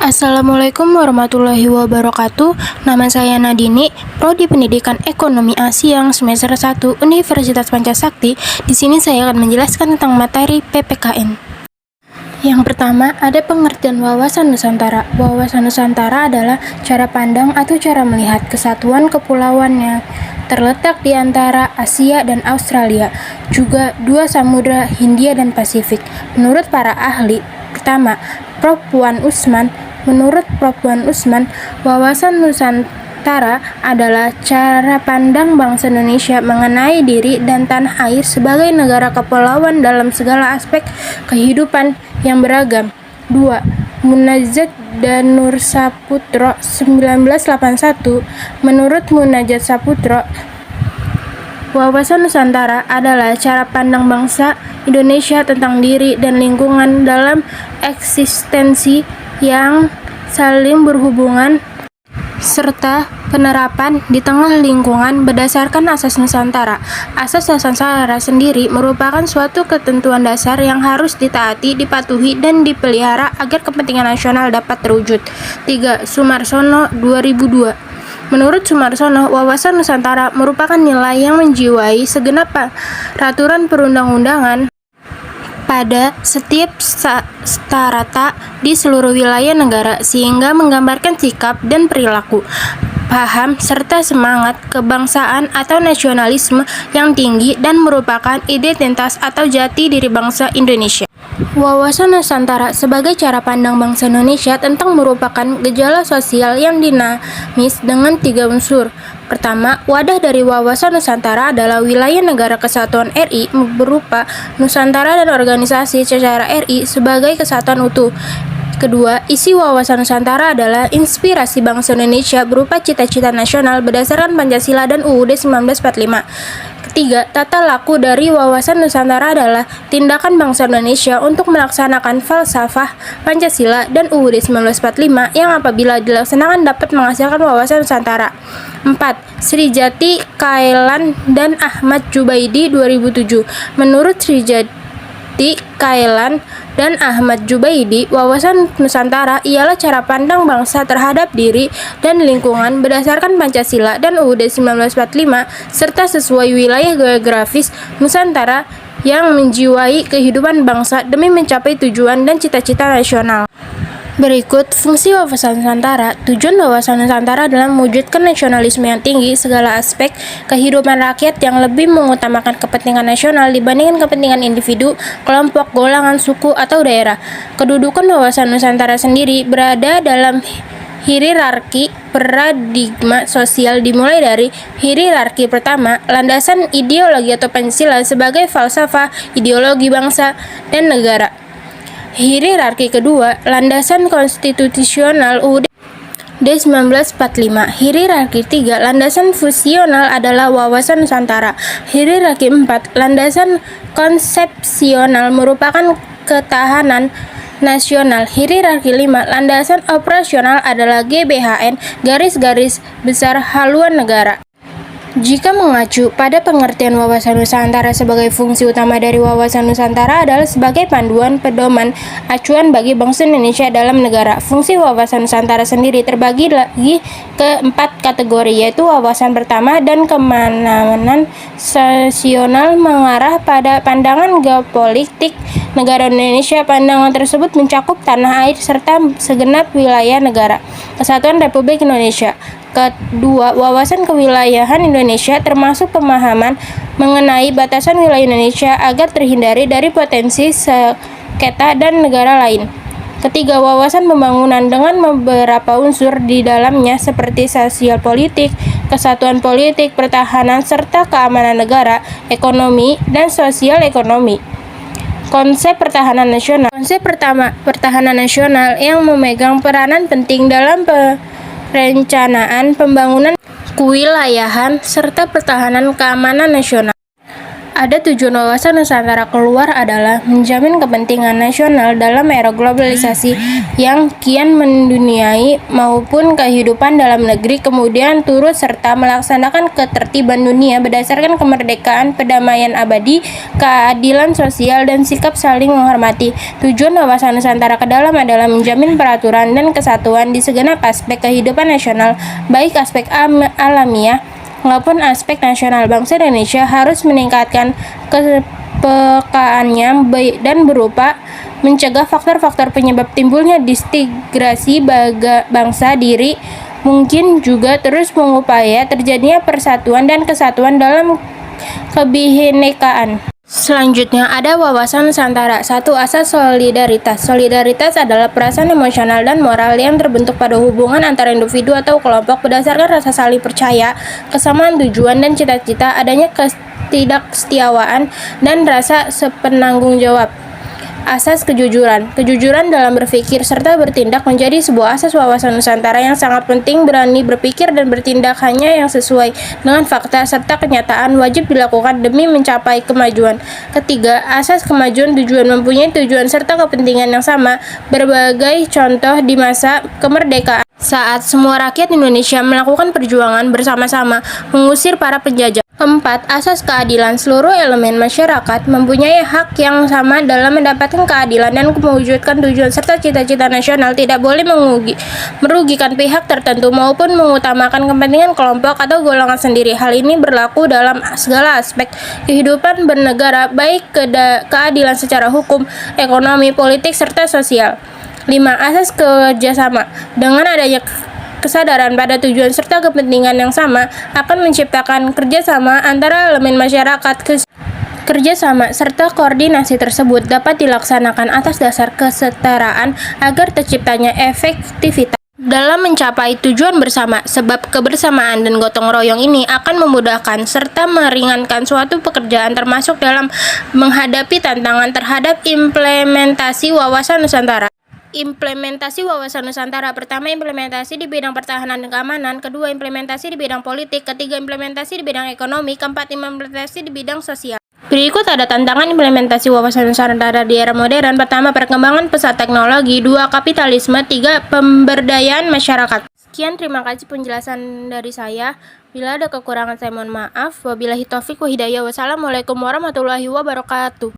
Assalamualaikum warahmatullahi wabarakatuh. Nama saya Nadini, Prodi Pendidikan Ekonomi Asiang semester 1 Universitas Pancasakti. Di sini saya akan menjelaskan tentang materi PPKN. Yang pertama, ada pengertian wawasan Nusantara. Wawasan Nusantara adalah cara pandang atau cara melihat kesatuan kepulauan yang terletak di antara Asia dan Australia, juga dua samudra Hindia dan Pasifik. Menurut para ahli, pertama, Menurut Prof. Wan Usman, wawasan Nusantara adalah cara pandang bangsa Indonesia mengenai diri dan tanah air sebagai negara kepulauan dalam segala aspek kehidupan yang beragam. 2. Munajat dan Nur Saputro 1981. Menurut Munajat Saputro, wawasan Nusantara adalah cara pandang bangsa Indonesia tentang diri dan lingkungan dalam eksistensi yang saling berhubungan serta penerapan di tengah lingkungan berdasarkan asas Nusantara. Asas Nusantara sendiri merupakan suatu ketentuan dasar yang harus ditaati, dipatuhi, dan dipelihara agar kepentingan nasional dapat terwujud. 3. Sumarsono 2002. Menurut Sumarsono, wawasan Nusantara merupakan nilai yang menjiwai segenap peraturan perundang-undangan pada setiap strata di seluruh wilayah negara, sehingga menggambarkan sikap dan perilaku, paham, serta semangat kebangsaan atau nasionalisme yang tinggi dan merupakan identitas atau jati diri bangsa Indonesia. Wawasan Nusantara sebagai cara pandang bangsa Indonesia tentang merupakan gejala sosial yang dinamis dengan 3 unsur. Pertama, wadah dari wawasan Nusantara adalah wilayah negara kesatuan RI berupa Nusantara dan organisasi secara RI sebagai kesatuan utuh. Kedua, isi wawasan Nusantara adalah inspirasi bangsa Indonesia berupa cita-cita nasional berdasarkan Pancasila dan UUD 1945. Ketiga, tata laku dari wawasan Nusantara adalah tindakan bangsa Indonesia untuk melaksanakan falsafah Pancasila dan UUD 1945 yang apabila dilaksanakan dapat menghasilkan wawasan Nusantara. 4. Srijati Kailan dan Ahmad Jubaidi 2007. Menurut Srijati Kailan dan Ahmad Jubaidi, wawasan Nusantara ialah cara pandang bangsa terhadap diri dan lingkungan berdasarkan Pancasila dan UUD 1945 serta sesuai wilayah geografis Nusantara yang menjiwai kehidupan bangsa demi mencapai tujuan dan cita-cita nasional. Berikut fungsi wawasan Nusantara. Tujuan wawasan Nusantara adalah mewujudkan nasionalisme yang tinggi, segala aspek kehidupan rakyat yang lebih mengutamakan kepentingan nasional dibandingkan kepentingan individu, kelompok, golongan, suku, atau daerah. Kedudukan wawasan Nusantara sendiri berada dalam hierarki paradigma sosial dimulai dari hierarki pertama, landasan ideologi atau Pancasila sebagai falsafah ideologi bangsa dan negara. Hierarki kedua, landasan konstitusional UUD 1945. Hierarki 3, landasan fusional adalah wawasan Nusantara. Hierarki 4, landasan konsepsional merupakan ketahanan nasional. Hierarki 5, landasan operasional adalah GBHN, garis-garis besar haluan negara. Jika mengacu pada pengertian wawasan Nusantara sebagai fungsi utama dari wawasan Nusantara adalah sebagai panduan, pedoman, acuan bagi bangsa Indonesia dalam negara. Fungsi wawasan Nusantara sendiri terbagi lagi ke 4 kategori, yaitu wawasan pertama dan keamanan nasional mengarah pada pandangan geopolitik negara Indonesia. Pandangan tersebut mencakup tanah air serta segenap wilayah negara Kesatuan Republik Indonesia. Kedua, wawasan kewilayahan Indonesia termasuk pemahaman mengenai batasan wilayah Indonesia agar terhindari dari potensi sengketa dan negara lain. Ketiga, wawasan pembangunan dengan beberapa unsur di dalamnya seperti sosial politik, kesatuan politik, pertahanan, serta keamanan negara, ekonomi, dan sosial ekonomi. Konsep pertahanan nasional. Konsep pertama, pertahanan nasional yang memegang peranan penting dalam perencanaan pembangunan kewilayahan serta pertahanan keamanan nasional. Ada tujuan wawasan Nusantara keluar adalah menjamin kepentingan nasional dalam era globalisasi yang kian menduniai maupun kehidupan dalam negeri, kemudian turut serta melaksanakan ketertiban dunia berdasarkan kemerdekaan, perdamaian abadi, keadilan sosial, dan sikap saling menghormati. Tujuan wawasan Nusantara ke dalam adalah menjamin peraturan dan kesatuan di segenap aspek kehidupan nasional, baik aspek alamiah maupun aspek nasional. Bangsa Indonesia harus meningkatkan kepekaannya dan berupa mencegah faktor-faktor penyebab timbulnya disintegrasi bangsa diri, mungkin juga terus mengupaya terjadinya persatuan dan kesatuan dalam kebinekaan. Selanjutnya ada wawasan Nusantara. 1. Asas solidaritas. Solidaritas adalah perasaan emosional dan moral yang terbentuk pada hubungan antara individu atau kelompok berdasarkan rasa saling percaya, kesamaan tujuan dan cita-cita, adanya ketidaksetiawaan, dan rasa sepenanggung jawab. Asas kejujuran. Kejujuran dalam berpikir serta bertindak menjadi sebuah asas wawasan Nusantara yang sangat penting. Berani berpikir dan bertindak hanya yang sesuai dengan fakta serta kenyataan wajib dilakukan demi mencapai kemajuan. Ketiga, asas kemajuan. Tujuan mempunyai tujuan serta kepentingan yang sama. Berbagai contoh di masa kemerdekaan saat semua rakyat Indonesia melakukan perjuangan bersama-sama mengusir para penjajah. 4. Asas keadilan. Seluruh elemen masyarakat mempunyai hak yang sama dalam mendapatkan keadilan dan mewujudkan tujuan serta cita-cita nasional, tidak boleh merugikan pihak tertentu maupun mengutamakan kepentingan kelompok atau golongan sendiri. Hal ini berlaku dalam segala aspek kehidupan bernegara, baik keadilan secara hukum, ekonomi, politik, serta sosial. 5. Asas kerjasama. Dengan adanya kesadaran pada tujuan serta kepentingan yang sama akan menciptakan kerjasama antara elemen masyarakat. Kerjasama serta koordinasi tersebut dapat dilaksanakan atas dasar kesetaraan agar terciptanya efektivitas dalam mencapai tujuan bersama, sebab kebersamaan dan gotong royong ini akan memudahkan serta meringankan suatu pekerjaan, termasuk dalam menghadapi tantangan terhadap implementasi wawasan Nusantara. Implementasi wawasan Nusantara. Pertama, implementasi di bidang pertahanan dan keamanan. Kedua, implementasi di bidang politik. Ketiga, implementasi di bidang ekonomi. Keempat, implementasi di bidang sosial. Berikut ada tantangan implementasi wawasan Nusantara di era modern. Pertama, perkembangan pesat teknologi. 2. Kapitalisme. 3. Pemberdayaan masyarakat. Sekian, terima kasih penjelasan dari saya. Bila ada kekurangan saya mohon maaf. Wabillahi taufiq wa hidayah. Wassalamualaikum warahmatullahi wabarakatuh.